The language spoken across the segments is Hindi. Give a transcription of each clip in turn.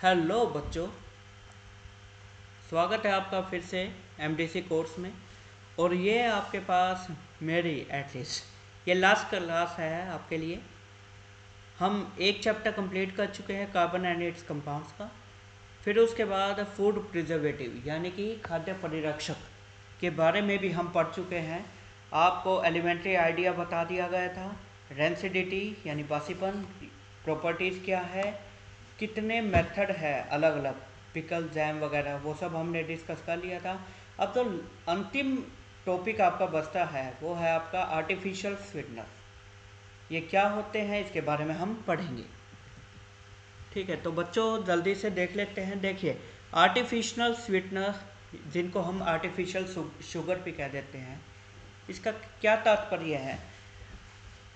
हेलो बच्चों, स्वागत है आपका फिर से एमडीसी कोर्स में। और ये आपके पास मेरी एटलीस्ट ये लास्ट क्लास है आपके लिए। हम एक चैप्टर कंप्लीट कर चुके हैं कार्बन एंड इट्स कंपाउंड्स का। फिर उसके बाद फूड प्रिजर्वेटिव यानी कि खाद्य परिरक्षक के बारे में भी हम पढ़ चुके हैं। आपको एलिमेंट्री आइडिया बता दिया गया था, रेंसिडिटी यानी बासीपन, प्रॉपर्टीज़ क्या है, कितने मेथड है अलग अलग, पिकल जैम वगैरह वो सब हमने डिस्कस कर लिया था। अब तो अंतिम टॉपिक आपका बचता है, वो है आपका आर्टिफिशियल स्वीटनर। ये क्या होते हैं इसके बारे में हम पढ़ेंगे। ठीक है, तो बच्चों जल्दी से देख लेते हैं। देखिए, आर्टिफिशियल स्वीटनर जिनको हम आर्टिफिशियल शुगर भी कह देते हैं, इसका क्या तात्पर्य है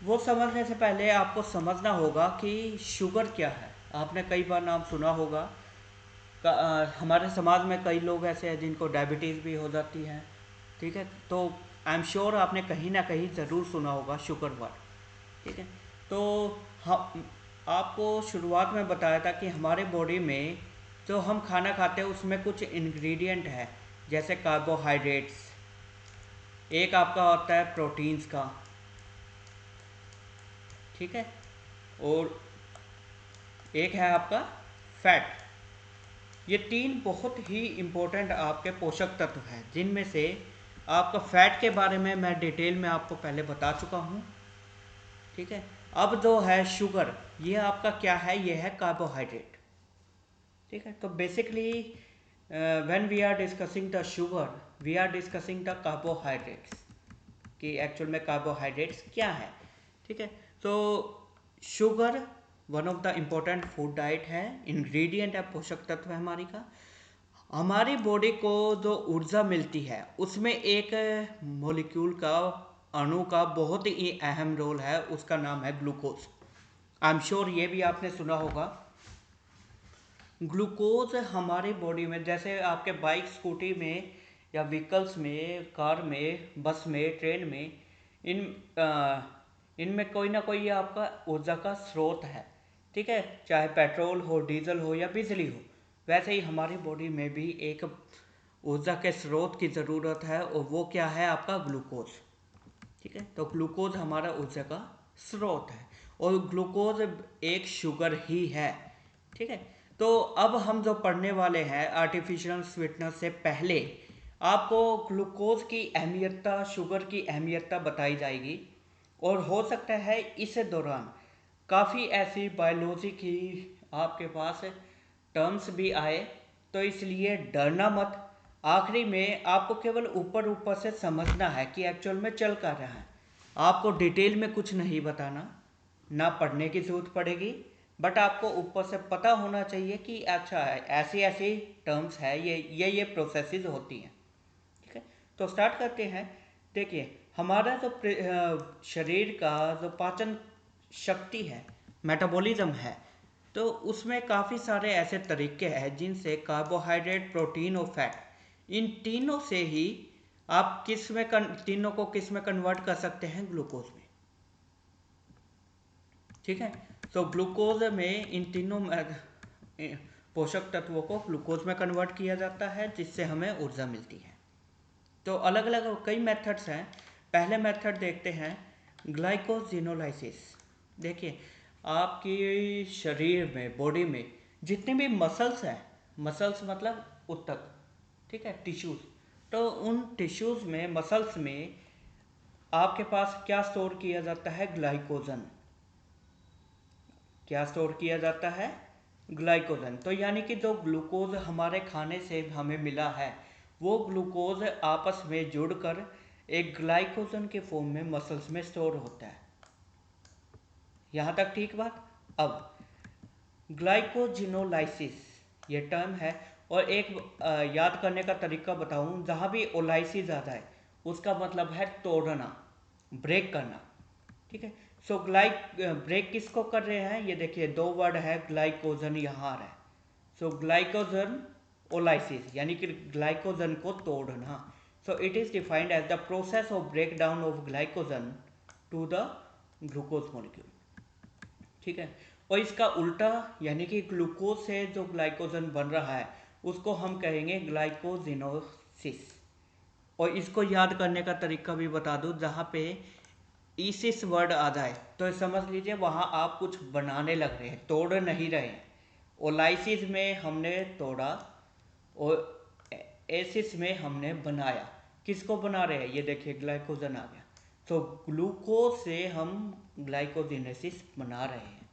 वो समझने से पहले आपको समझना होगा कि शुगर क्या है। आपने कई बार नाम सुना होगा। हमारे समाज में कई लोग ऐसे हैं जिनको डायबिटीज़ भी हो जाती है। ठीक है, तो आई एम श्योर आपने कहीं ना कहीं ज़रूर सुना होगा शुगर वर्ड। ठीक है, तो हम आपको शुरुआत में बताया था कि हमारे बॉडी में जो हम खाना खाते हैं उसमें कुछ इंग्रेडिएंट है, जैसे कार्बोहाइड्रेट्स, एक आपका होता है प्रोटीन्स का, ठीक है, और एक है आपका फैट। ये तीन बहुत ही इम्पोर्टेंट आपके पोषक तत्व हैं, जिनमें से आपका फैट के बारे में मैं डिटेल में आपको पहले बता चुका हूँ। ठीक है, अब जो है शुगर, ये आपका क्या है, ये है कार्बोहाइड्रेट। ठीक है, तो basically when we are discussing the sugar we are discussing the carbohydrates, कि एक्चुअल में कार्बोहाइड्रेट्स क्या है। ठीक है, तो sugar one of the important food diet है, इंग्रेडिएंट है, पोषक तत्व है हमारी का। हमारी बॉडी को जो ऊर्जा मिलती है उसमें एक मॉलिक्यूल का, अणु का बहुत ही अहम रोल है, उसका नाम है ग्लूकोज। आई एम श्योर ये भी आपने सुना होगा। ग्लूकोज हमारे बॉडी में, जैसे आपके बाइक स्कूटी में या व्हीकल्स में, कार में, बस में, ट्रेन में, इनमें कोई ना कोई आपका ऊर्जा का स्रोत है। ठीक है, चाहे पेट्रोल हो, डीजल हो या बिजली हो, वैसे ही हमारी बॉडी में भी एक ऊर्जा के स्रोत की ज़रूरत है, और वो क्या है, आपका ग्लूकोज। ठीक है, तो ग्लूकोज हमारा ऊर्जा का स्रोत है, और ग्लूकोज एक शुगर ही है। ठीक है, तो अब हम जो पढ़ने वाले हैं आर्टिफिशियल स्वीटनर से पहले आपको ग्लूकोज की अहमियतता, शुगर की अहमियतता बताई जाएगी। और हो सकता है इस दौरान काफ़ी ऐसी बायोलॉजी की आपके पास टर्म्स भी आए, तो इसलिए डरना मत। आखिरी में आपको केवल ऊपर ऊपर से समझना है कि एक्चुअल में चल क्या रहा है। आपको डिटेल में कुछ नहीं बताना, ना पढ़ने की जरूरत पड़ेगी, बट आपको ऊपर से पता होना चाहिए कि अच्छा है, ऐसी ऐसी टर्म्स है, ये प्रोसेसेस होती हैं। ठीक है, तो स्टार्ट करते हैं। देखिए, हमारा जो शरीर का जो पाचन शक्ति है, मेटाबॉलिज्म है, तो उसमें काफ़ी सारे ऐसे तरीके हैं जिनसे कार्बोहाइड्रेट, प्रोटीन और फैट, इन तीनों से ही आप तीनों को किस में कन्वर्ट कर सकते हैं, ग्लूकोज में। ठीक है, तो ग्लूकोज में इन तीनों पोषक तत्वों को ग्लूकोज में कन्वर्ट किया जाता है, जिससे हमें ऊर्जा मिलती है। तो अलग अलग कई मेथड्स हैं। पहले मेथड देखते हैं, ग्लाइकोजिनोलाइसिस। देखिए, आपकी शरीर में, बॉडी में जितने भी मसल्स हैं, मसल्स मतलब ऊतक, ठीक है, टिश्यूज, तो उन टिश्यूज में, मसल्स में आपके पास क्या स्टोर किया जाता है, ग्लाइकोजन। क्या स्टोर किया जाता है, ग्लाइकोजन। तो यानी कि जो ग्लूकोज हमारे खाने से हमें मिला है, वो ग्लूकोज आपस में जुड़कर एक ग्लाइकोजन के फॉर्म में मसल्स में स्टोर होता है। यहाँ तक ठीक बात। अब ग्लाइकोजिनोलाइसिस ये टर्म है, और एक याद करने का तरीका बताऊँ, जहाँ भी ओलाइसिस आता है उसका मतलब है तोड़ना, ब्रेक करना। ठीक है, सो ब्रेक किसको कर रहे हैं, ये देखिए दो वर्ड है, ग्लाइकोजन यहाँ आ रहा है। सो ग्लाइकोजन ओलाइसिस यानी कि ग्लाइकोजन को तोड़ना। So it is defined as the process of break down of glycogen to the glucose molecule. ठीक है, और इसका उल्टा यानी कि ग्लूकोज से जो ग्लाइकोजन बन रहा है उसको हम कहेंगे ग्लाइकोजिनोसिस। और इसको याद करने का तरीका भी बता दूं, जहाँ पे इसिस वर्ड आ जाए तो समझ लीजिए वहाँ आप कुछ बनाने लग रहे हैं, तोड़ नहीं रहे हैं। ओलाइसिस में हमने तोड़ा और एसिस में हमने बनाया। किसको बना रहे हैं? ये देखिए ग्लाइकोजन आ गया। तो ग्लूकोज से हम ग्लाइकोजिनेसिस बना रहे हैं,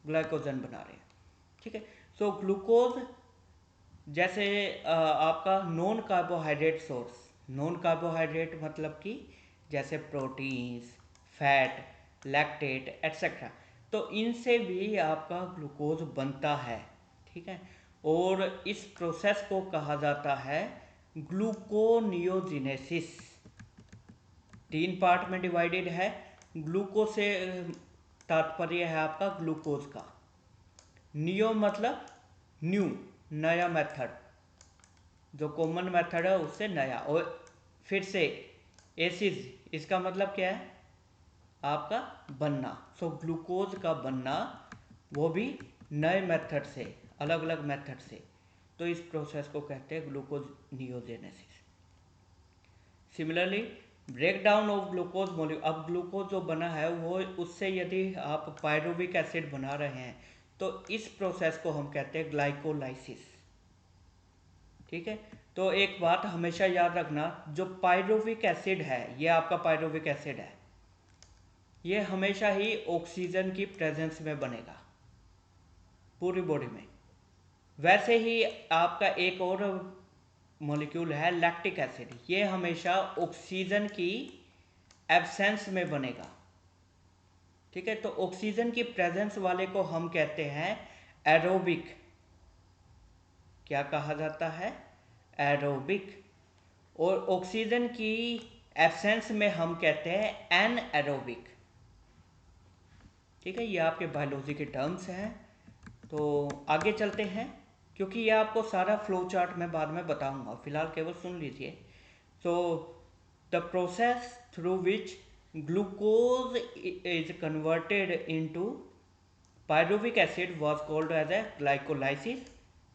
ग्लाइकोजन बना रहे हैं। ठीक है। सो ग्लूकोज जैसे आपका non carbohydrate source, non carbohydrate मतलब कि जैसे प्रोटीन्स, फैट, लैक्टेट एट्सेट्रा, तो इनसे भी आपका ग्लूकोज बनता है। ठीक है। और इस प्रोसेस को कहा जाता है ग्लूकोनियोजिनेसिस। 3 पार्ट में डिवाइडेड है। ग्लूको से तात्पर्य है आपका ग्लूकोज का। नियो मतलब न्यू, नया मेथड, जो कॉमन मेथड है उससे नया। और फिर से एसिड, इसका मतलब क्या है? आपका बनना। सो ग्लूकोज का बनना वो भी नए मेथड से, अलग अलग मेथड से। तो इस प्रोसेस को कहते हैं glucose neogenesis. Similarly break down of glucose molecule, अब ग्लूकोज जो बना है वो उससे यदि आप पायरुविक एसिड बना रहे हैं तो इस प्रोसेस को हम कहते हैं ग्लाइकोलाइसिस। ठीक है। तो एक बात हमेशा याद रखना, जो पायरुविक एसिड है, ये आपका पायरुविक एसिड है, ये हमेशा ही ऑक्सीजन की प्रेजेंस में बनेगा पूरी बॉडी में। वैसे ही आपका एक और मॉलिक्यूल है लैक्टिक एसिड, ये हमेशा ऑक्सीजन की एब्सेंस में बनेगा। ठीक है। तो ऑक्सीजन की प्रेजेंस वाले को हम कहते हैं एरोबिक। क्या कहा जाता है? एरोबिक। और ऑक्सीजन की एब्सेंस में हम कहते हैं एनएरोबिक। ठीक है। ये आपके बायोलॉजी के टर्म्स हैं। तो आगे चलते हैं, क्योंकि ये आपको सारा फ्लो चार्ट मैं बाद में बताऊंगा, फिलहाल केवल सुन लीजिए। तो the process through which glucose is converted into pyruvic acid was called as a glycolysis,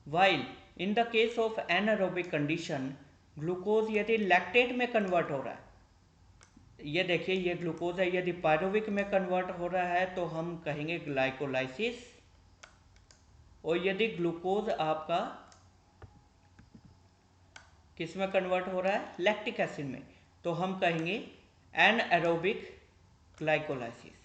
while in the case of anaerobic condition glucose यदि लैक्टेट में कन्वर्ट हो रहा है, ये देखिए ये ग्लूकोज है, यदि पायरुविक में कन्वर्ट हो रहा है तो हम कहेंगे ग्लाइकोलाइसिस। और यदि ग्लूकोज आपका किस में कन्वर्ट हो रहा है? लैक्टिक एसिड में, तो हम कहेंगे एनएरोबिक ग्लाइकोलाइसिस।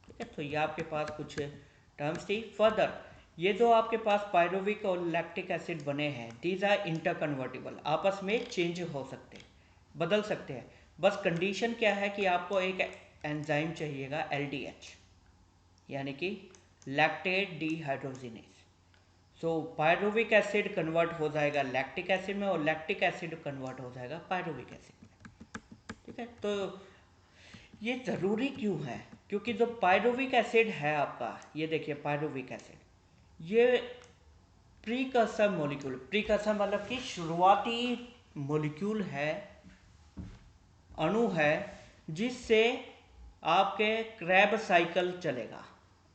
ठीक है। तो ये आपके पास कुछ टर्म्स थी। फर्दर ये जो आपके पास पायरुविक और लैक्टिक एसिड बने हैं, दीज आर इंटरकन्वर्टिबल, आपस में चेंज हो सकते हैं, बदल सकते हैं। बस कंडीशन क्या है कि आपको एक एंजाइम चाहिएगा LDH, यानी कि लैक्टेट डिहाइड्रोजिनेज। सो पायरुविक एसिड कन्वर्ट हो जाएगा लैक्टिक एसिड में और लैक्टिक एसिड कन्वर्ट हो जाएगा पायरुविक एसिड में। ठीक है। तो ये ज़रूरी क्यों है? क्योंकि जो पायरुविक एसिड है आपका, ये देखिए पायरुविक एसिड, ये प्रीकर्सर मॉलिक्यूल, प्रीकर्सर मतलब कि शुरुआती मॉलिक्यूल है, अणु है, जिससे आपके क्रैब साइकिल चलेगा।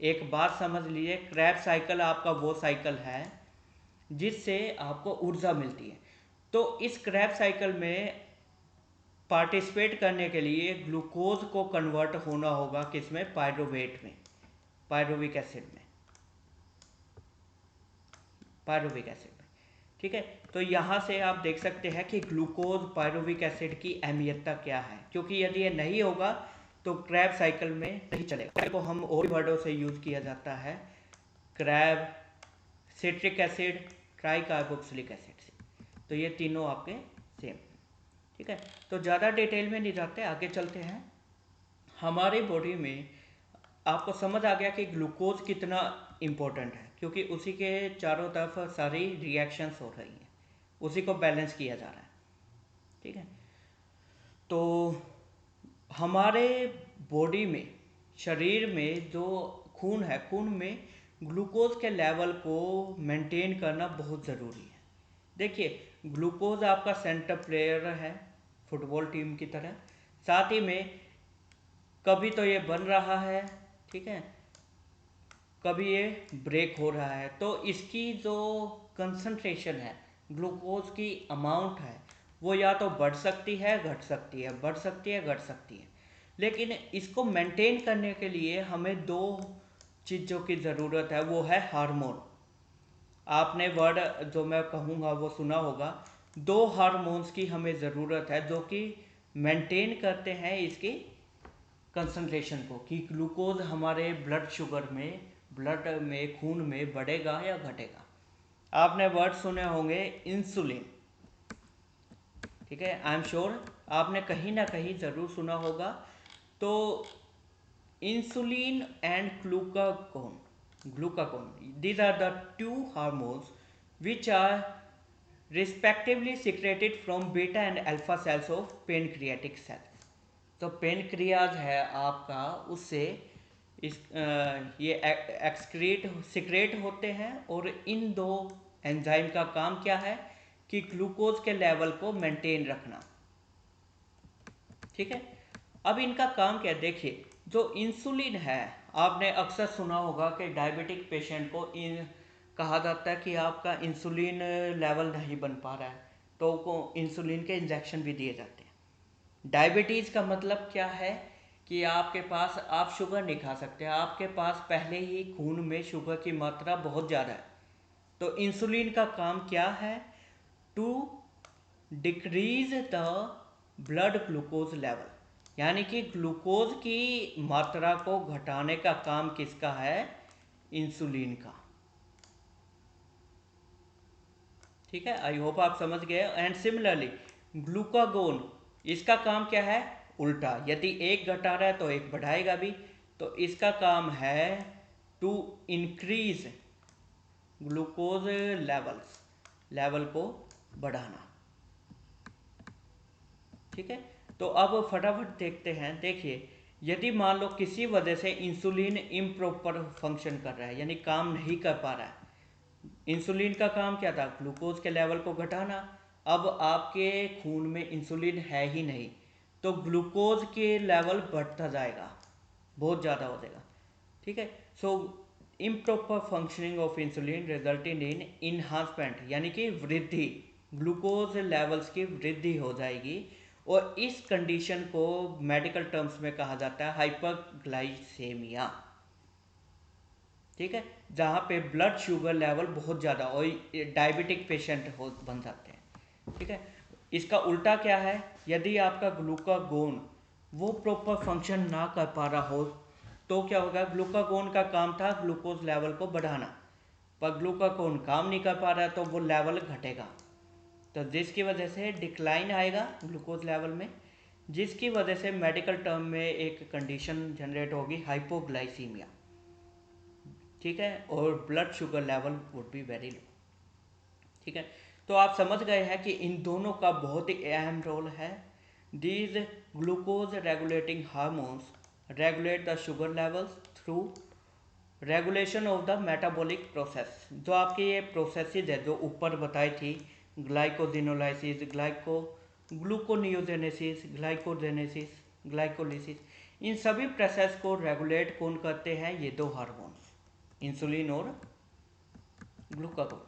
एक बात समझ लीजिए, क्रैब साइकिल आपका वो साइकिल है जिससे आपको ऊर्जा मिलती है। तो इस क्रैब साइकिल में पार्टिसिपेट करने के लिए ग्लूकोज को कन्वर्ट होना होगा किसमें? पायरुवेट में, पायरुविक एसिड में, पायरुविक एसिड में। ठीक है। तो यहाँ से आप देख सकते हैं कि ग्लूकोज पायरुविक एसिड की अहमियतता क्या है, क्योंकि यदि ये नहीं होगा तो क्रैब साइकिल में नहीं चलेगा। को हम और वर्डों से यूज किया जाता है, crab, citric acid, tricarboxylic acid से। तो ये तीनों आपके सेम। ठीक है। तो ज़्यादा डिटेल में नहीं जाते, आगे चलते हैं। हमारी बॉडी में आपको समझ आ गया कि ग्लूकोज कितना इम्पोर्टेंट है, क्योंकि उसी के चारों तरफ सारी रिएक्शंस हो रही हैं, उसी को बैलेंस किया जा रहा है। ठीक है। तो हमारे बॉडी में, शरीर में जो खून है, खून में ग्लूकोज के लेवल को मेंटेन करना बहुत ज़रूरी है। देखिए ग्लूकोज आपका सेंटर प्लेयर है फुटबॉल टीम की तरह, साथ ही में कभी तो ये बन रहा है, ठीक है, कभी ये ब्रेक हो रहा है, तो इसकी जो कंसंट्रेशन है, ग्लूकोज की अमाउंट है, वो या तो बढ़ सकती है, घट सकती है, बढ़ सकती है, घट सकती है। लेकिन इसको मेंटेन करने के लिए हमें दो चीज़ों की ज़रूरत है, वो है हार्मोन। आपने वर्ड जो मैं कहूँगा वो सुना होगा। दो हार्मोन्स की हमें ज़रूरत है जो कि मेंटेन करते हैं इसकी कंसंट्रेशन को, कि ग्लूकोज हमारे ब्लड में खून में बढ़ेगा या घटेगा। आपने वर्ड सुने होंगे इंसुलिन, ठीक है, आई एम श्योर आपने कहीं ना कहीं ज़रूर सुना होगा। तो insulin and glucagon, these are the two hormones which are respectively secreted from beta and alpha cells of pancreatic cells। तो पेनक्रियाज है आपका, उससे ये एक्सक्रीट सिक्रेट होते हैं, और इन दो एंजाइम का काम क्या है कि ग्लूकोज के लेवल को मेंटेन रखना, ठीक है। अब इनका काम क्या है, देखिए जो इंसुलिन है, आपने अक्सर सुना होगा कि डायबिटिक पेशेंट को कहा जाता है कि आपका इंसुलिन लेवल नहीं बन पा रहा है, तो को इंसुलिन के इंजेक्शन भी दिए जाते हैं। डायबिटीज़ का मतलब क्या है कि आपके पास आप शुगर नहीं खा सकते, आपके पास पहले ही खून में शुगर की मात्रा बहुत ज़्यादा है। तो इंसुलिन का काम क्या है, to decrease the blood glucose level, यानी कि ग्लूकोज की मात्रा को घटाने का काम किसका है, इंसुलिन का, ठीक है। आई होप आप समझ गए। एंड सिमिलरली ग्लूकागोन, इसका काम क्या है, उल्टा, यदि एक घटा रहा है तो एक बढ़ाएगा भी। तो इसका काम है टू इंक्रीज ग्लूकोज लेवल को बढ़ाना, ठीक है। तो अब फटाफट देखते हैं। देखिए यदि मान लो किसी वजह से इंसुलिन इम्प्रॉपर फंक्शन कर रहा है, यानी काम नहीं कर पा रहा है। इंसुलिन का काम क्या था, ग्लूकोज के लेवल को घटाना। अब आपके खून में इंसुलिन है ही नहीं, तो ग्लूकोज के लेवल बढ़ता जाएगा, बहुत ज़्यादा हो जाएगा, ठीक है। So improper functioning of insulin resulting in enhancement, यानी कि वृद्धि, ग्लूकोज लेवल्स की वृद्धि हो जाएगी। और इस कंडीशन को मेडिकल टर्म्स में कहा जाता है हाइपरग्लाइसेमिया, ठीक है, जहाँ पे ब्लड शुगर लेवल बहुत ज़्यादा और डायबिटिक पेशेंट हो बन जाते हैं, ठीक है। इसका उल्टा क्या है, यदि आपका ग्लूकागोन वो प्रॉपर फंक्शन ना कर पा रहा हो, तो क्या होगा, ग्लूकागोन का काम था ग्लूकोज लेवल को बढ़ाना, पर ग्लूकागोन काम नहीं कर पा रहा तो वो लेवल घटेगा, तो जिसकी वजह से डिक्लाइन आएगा ग्लूकोज लेवल में, जिसकी वजह से मेडिकल टर्म में एक कंडीशन जनरेट होगी हाइपोग्लाइसीमिया, ठीक है, और blood sugar level would be very low, ठीक है। तो आप समझ गए हैं कि इन दोनों का बहुत ही अहम रोल है। These glucose regulating hormones regulate the sugar levels through regulation of the metabolic process. जो आपकी ये प्रोसेसेस है जो ऊपर बताई थी, ग्लाइकोजिनोलाइसिस, ग्लूकोनियोजेनेसिस, ग्लाइकोजेनेसिस, ग्लाइकोलिसिस, इन सभी प्रोसेस को रेगुलेट कौन करते हैं, ये दो हार्मोन्स, इंसुलिन और ग्लूकागोन,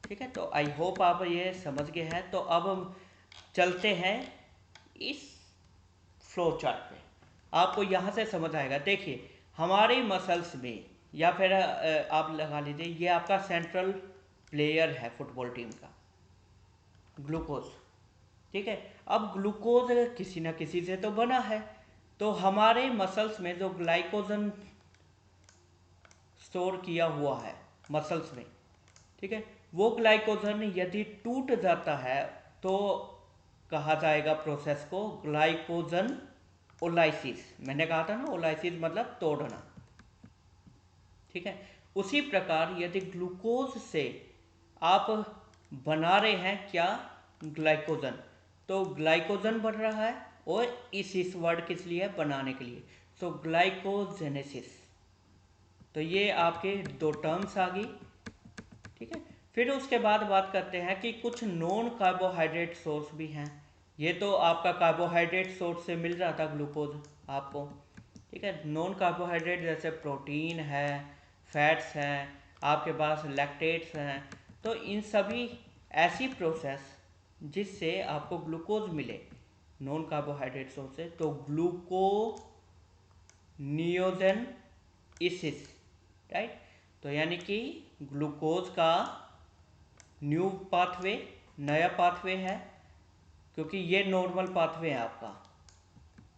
ठीक है। तो आई होप आप ये समझ गए हैं। तो अब हम चलते हैं इस फ्लो चार्ट पे, आपको यहाँ से समझ आएगा। देखिए हमारी मसल्स में, या फिर आप लगा लीजिए ये आपका सेंट्रल प्लेयर है फुटबॉल टीम का, ग्लूकोज, ठीक है। अब ग्लूकोज किसी ना किसी से तो बना है, तो हमारे मसल्स में जो ग्लाइकोजन स्टोर किया हुआ है मसल्स में, ठीक है, वो ग्लाइकोजन यदि टूट जाता है तो कहा जाएगा प्रोसेस को ग्लाइकोजन ओलाइसिस। मैंने कहा था ना, ओलाइसिस मतलब तोड़ना, ठीक है। उसी प्रकार यदि ग्लूकोज से आप बना रहे हैं क्या, ग्लाइकोजन, तो ग्लाइकोजन बन रहा है, और इस वर्ड किस लिए, बनाने के लिए, सो ग्लाइकोजेनेसिस। तो ये आपके दो टर्म्स आ गई, ठीक है। फिर उसके बाद बात करते हैं कि कुछ नॉन कार्बोहाइड्रेट सोर्स भी हैं। ये तो आपका कार्बोहाइड्रेट सोर्स से मिल रहा था ग्लूकोज आपको, ठीक है। नॉन कार्बोहाइड्रेट जैसे प्रोटीन है, फैट्स हैं, आपके पास लैक्टेट्स हैं, तो इन सभी ऐसी प्रोसेस जिससे आपको ग्लूकोज मिले नॉन कार्बोहाइड्रेट सोर्स से, तो ग्लूकोनियोजेनेसिस, राइट। तो यानी कि ग्लूकोज का न्यू पाथवे, नया पाथवे है, क्योंकि ये नॉर्मल पाथवे है आपका,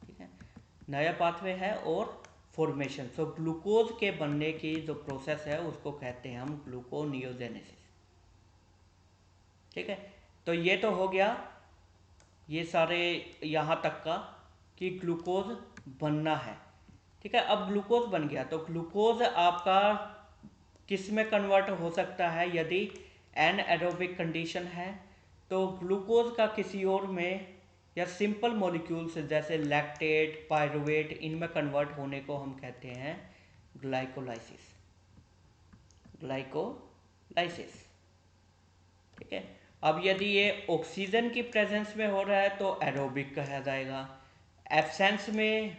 ठीक है, नया पाथवे है और फॉर्मेशन। सो ग्लूकोज के बनने की जो प्रोसेस है उसको कहते हैं हम ग्लूकोनियोजेनेसिस, ठीक है। तो ये तो हो गया ये सारे यहाँ तक का कि ग्लूकोज बनना है, ठीक है। अब ग्लूकोज बन गया तो ग्लूकोज आपका किस में कन्वर्ट हो सकता है, यदि एनएरोबिक कंडीशन है तो ग्लूकोज का किसी और में या सिंपल मॉलिक्यूल्स जैसे लैक्टेट, पायरुवेट, इनमें कन्वर्ट होने को हम कहते हैं ग्लाइकोलाइसिस, ग्लाइकोलाइसिस, ठीक है। अब यदि ये ऑक्सीजन की प्रेजेंस में हो रहा है तो एरोबिक कहा जाएगा, एब्सेंस में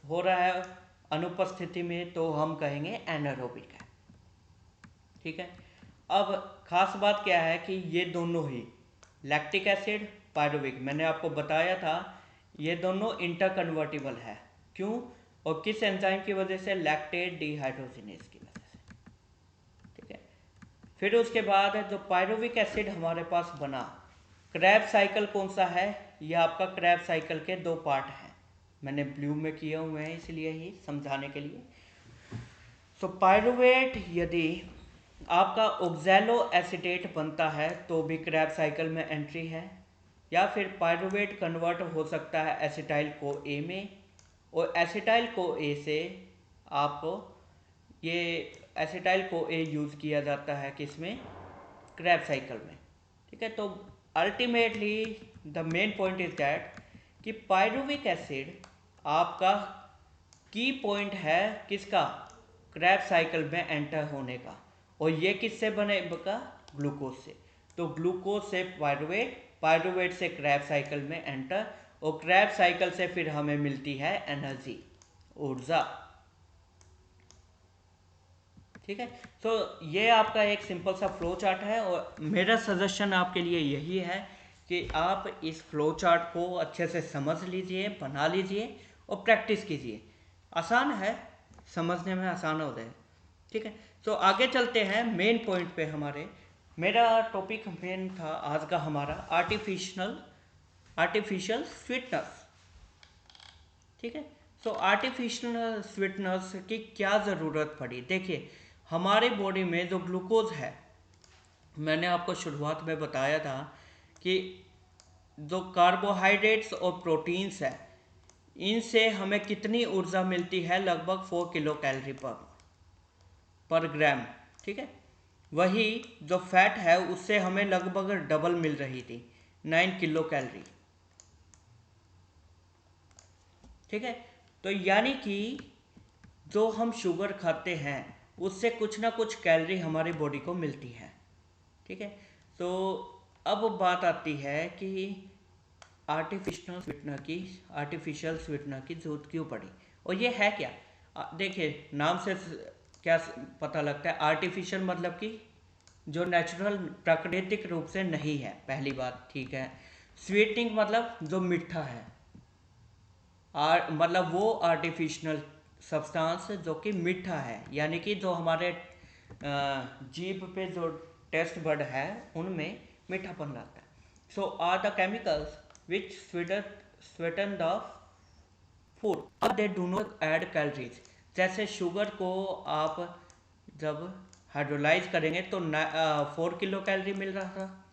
हो रहा है अनुपस्थिति में तो हम कहेंगे एनारोबिक है, ठीक है। अब खास बात क्या है कि ये दोनों ही लैक्टिक एसिड, पायरुविक, मैंने आपको बताया था ये दोनों इंटरकन्वर्टिबल है। क्यों और किस एंजाइम की वजह से, लैक्टेट डिहाइड्रोजिनेज की वजह से, ठीक है। फिर उसके बाद जो पायरुविक एसिड हमारे पास बना, क्रैब साइकिल कौन सा है, ये आपका क्रैब साइकिल के दो पार्ट हैं, मैंने ब्लू में किए हुए हैं इसलिए ही समझाने के लिए। सो पायरुवेट यदि आपका ऑक्सैलो एसीटेट बनता है तो भी क्रैब साइकिल में एंट्री है, या फिर पायरुवेट कन्वर्ट हो सकता है एसिटाइल को ए में, और एसिटाइल को ए से आपको ये एसिटाइल को ए यूज़ किया जाता है किस में, क्रैब साइकिल में, ठीक है। तो ultimately the main point is that कि पायरुविक एसिड आपका की पॉइंट है किसका, क्रैब साइकिल में एंटर होने का, और ये किससे बनेगा, ग्लूकोज से। तो ग्लूकोज से पायरुवेट, पायरुवेट से क्रैब साइकिल में एंटर, और क्रैब साइकिल से फिर हमें मिलती है एनर्जी, ऊर्जा, ठीक है। तो ये आपका एक सिंपल सा फ्लो चार्ट है, और मेरा सजेशन आपके लिए यही है कि आप इस फ्लो चार्ट को अच्छे से समझ लीजिए, बना लीजिए और प्रैक्टिस कीजिए। आसान है, समझने में आसान हो जाए, ठीक है। तो आगे चलते हैं मेन पॉइंट पे हमारे। मेरा टॉपिक मेन था आज का हमारा आर्टिफिशियल स्वीटनर्स, ठीक है। सो आर्टिफिशियल स्वीटनर्स की क्या ज़रूरत पड़ी, देखिए हमारे बॉडी में जो ग्लूकोज है, मैंने आपको शुरुआत में बताया था कि जो कार्बोहाइड्रेट्स और प्रोटीन्स है इनसे हमें कितनी ऊर्जा मिलती है, लगभग 4 किलो कैलोरी पर ग्राम, ठीक है। वही जो फैट है उससे हमें लगभग डबल मिल रही थी, 9 किलो कैलोरी, ठीक है। तो यानी कि जो हम शुगर खाते हैं उससे कुछ ना कुछ कैलोरी हमारी बॉडी को मिलती है, ठीक है। तो अब बात आती है कि आर्टिफिशियल स्वीटनर की जरूरत क्यों पड़ी, और ये है क्या। देखिए नाम से क्या पता लगता है, आर्टिफिशियल मतलब कि जो नेचुरल प्राकृतिक रूप से नहीं है, पहली बात, ठीक है। स्वीटनिंग मतलब जो मीठा है, मतलब वो आर्टिफिशियल सब्सटेंस जो कि मीठा है, यानी कि जो हमारे जीभ पे जो टेस्ट बड है उनमें मीठापन लाता है। So are the chemicals which sweeten the food, और they do not add calories. जैसे शुगर को आप जब हाइड्रोलाइज करेंगे तो 4 किलो कैलोरी मिल रहा था,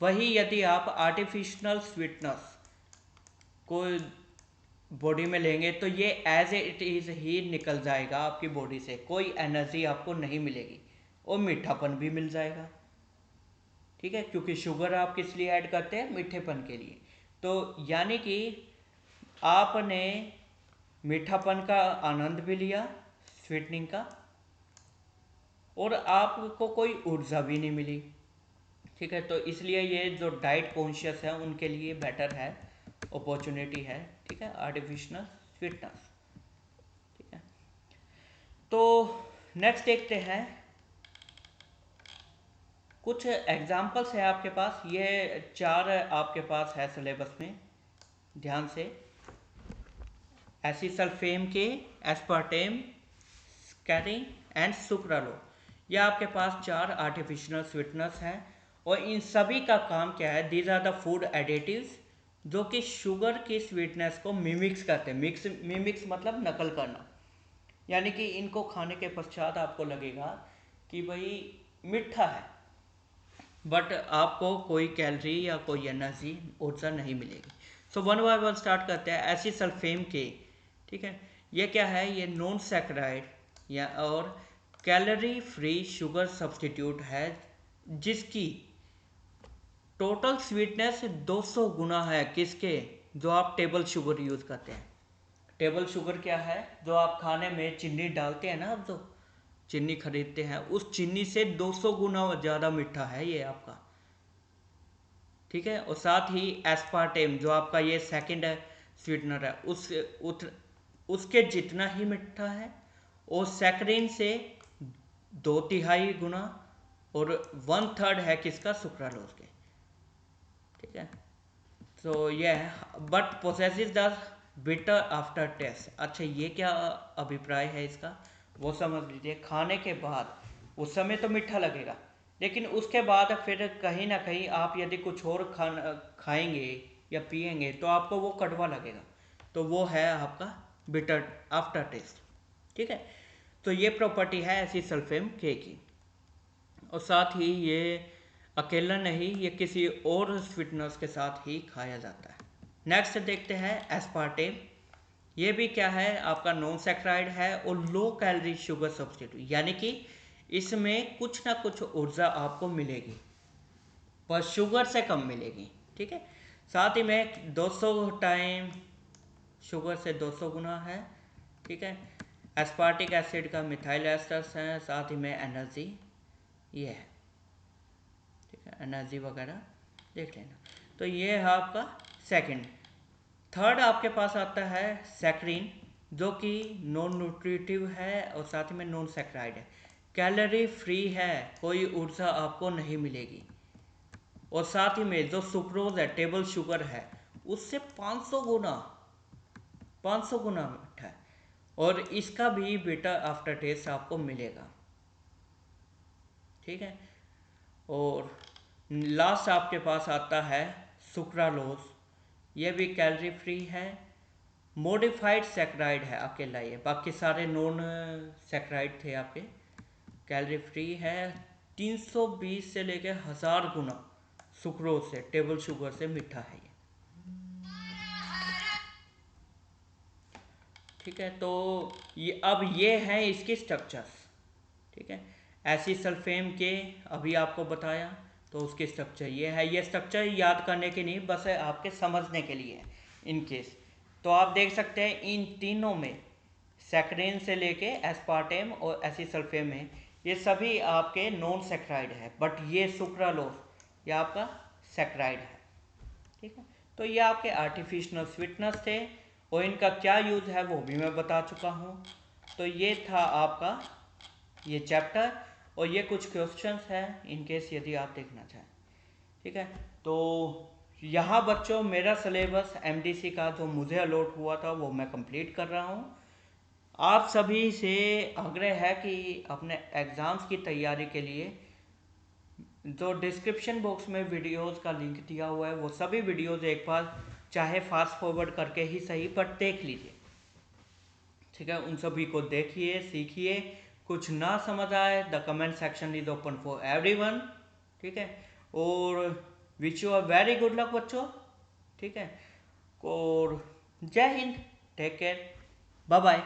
वही यदि आप आर्टिफिशियल स्वीटनर्स को बॉडी में लेंगे तो ये एज इट इज़ ही निकल जाएगा आपकी बॉडी से, कोई एनर्जी आपको नहीं मिलेगी और मीठापन भी मिल जाएगा, ठीक है। क्योंकि शुगर आप किस लिए ऐड करते हैं, मीठेपन के लिए। तो यानी कि आपने मीठापन का आनंद भी लिया स्वीटनिंग का, और आपको कोई ऊर्जा भी नहीं मिली, ठीक है। तो इसलिए ये जो डाइट कॉन्शियस है उनके लिए बेटर है, अपॉर्चुनिटी है, ठीक है, आर्टिफिशियल स्वीटनर्स। तो नेक्स्ट देखते हैं, कुछ एग्जाम्पल्स है आपके पास, ये 4 आपके पास है सिलेबस में, ध्यान से। एसिसल्फेम के, एस्पार्टेम, स्कैरिन एंड सुक्रालो, ये आपके पास 4 आर्टिफिशियल स्वीटनर्स हैं। और इन सभी का काम क्या है, these are the food additives जो कि शुगर की स्वीटनेस को मिमिक्स करते हैं। मिमिक्स मतलब नकल करना, यानी कि इनको खाने के पश्चात आपको लगेगा कि भाई मीठा है, बट आपको कोई कैलोरी या कोई एनर्जी ऊर्जा नहीं मिलेगी। So one by one start करते हैं। एसिसल्फेम के, ठीक है, ये क्या है, ये नॉन सैकराइड या और कैलोरी फ्री शुगर सब्सटीट्यूट है जिसकी टोटल स्वीटनेस 200 गुना है किसके, जो आप टेबल शुगर यूज़ करते हैं। टेबल शुगर क्या है, जो आप खाने में चीनी डालते हैं ना, आप जो चीनी खरीदते हैं, उस चीनी से 200 गुना ज़्यादा मीठा है ये आपका, ठीक है। और साथ ही एस्पार्टेम जो आपका ये सेकंड स्वीटनर है, उसके जितना ही मीठा है, और सैकरीन से 2/3 गुना, और 1/3 है किसका, सुक्रालोज के, ठीक है। तो ये है, but possesses the bitter aftertaste. अच्छा, ये क्या अभिप्राय है इसका, वो समझ लीजिए। खाने के बाद उस समय तो मीठा लगेगा, लेकिन उसके बाद फिर कहीं ना कहीं आप यदि कुछ और खाएंगे या पिएंगे तो आपको वो कड़वा लगेगा, तो वो है आपका बिटर आफ्टर टेस्ट, ठीक है। तो ये प्रॉपर्टी है ऐसी सल्फेम के की। और साथ ही ये अकेला नहीं, ये किसी और स्वीटनर्स के साथ ही खाया जाता है। नेक्स्ट देखते हैं एस्पार्टेम। ये भी क्या है, आपका नॉन सैकराइड है और लो कैलोरी शुगर सब्स्टिट्यूट, यानी कि इसमें कुछ ना कुछ ऊर्जा आपको मिलेगी पर शुगर से कम मिलेगी, ठीक है। साथ ही में 200 टाइम शुगर से 200 गुना है, ठीक है। एस्पार्टिक एसिड का मिथाइल एस्टर्स है, साथ ही में एनर्जी ये है, ठीक है, एनर्जी वगैरह देख लेना। तो ये है आपका सेकंड। थर्ड आपके पास आता है सैकरीन, जो कि नॉन न्यूट्रिटिव है और साथ ही में नॉन सैकराइड है, कैलोरी फ्री है, कोई ऊर्जा आपको नहीं मिलेगी। और साथ ही में जो सुक्रोज है, टेबल शुगर है, उससे 500 गुना मीठा है, और इसका भी बिटर आफ्टर टेस्ट आपको मिलेगा, ठीक है। और लास्ट आपके पास आता है सुक्रालोज, ये भी कैलोरी फ्री है, मॉडिफाइड सैकराइड है अकेला, ये बाकी सारे नॉन सैकराइड थे आपके, कैलोरी फ्री है, 320 से लेकर 1000 गुना सुक्रोज से, टेबल शुगर से मीठा है ये, ठीक है। तो ये हैं इसके स्ट्रक्चर्स, ठीक है। ऐसी सल्फेम के अभी आपको बताया, तो उसके स्ट्रक्चर ये है। ये स्ट्रक्चर याद करने के नहीं, बस है आपके समझने के लिए इन केस। तो आप देख सकते हैं इन तीनों में, सैकरीन से लेके एस्पार्टेम और एसिसल्फेम में, ये सभी आपके नॉन सैकराइड है, बट ये सुक्रालोज ये आपका सैकराइड है, ठीक है। तो ये आपके आर्टिफिशियल स्वीटनर्स थे, और इनका क्या यूज़ है वो भी मैं बता चुका हूँ। तो ये था आपका ये चैप्टर, और ये कुछ क्वेश्चंस हैं इन केस यदि आप देखना चाहें, ठीक है। तो यहाँ बच्चों मेरा सिलेबस एमडीसी का जो मुझे अलॉट हुआ था वो मैं कंप्लीट कर रहा हूँ। आप सभी से आग्रह है कि अपने एग्ज़ाम्स की तैयारी के लिए जो डिस्क्रिप्शन बॉक्स में वीडियोस का लिंक दिया हुआ है, वो सभी वीडियोस एक बार चाहे फास्ट फॉरवर्ड करके ही सही पर देख लीजिए, ठीक है। उन सभी को देखिए, सीखिए। कुछ ना समझ आए, the comment section is open for everyone, ठीक है। और wish you a very good luck बच्चों, ठीक है। और जय हिंद, टेक केयर, बाय बाय।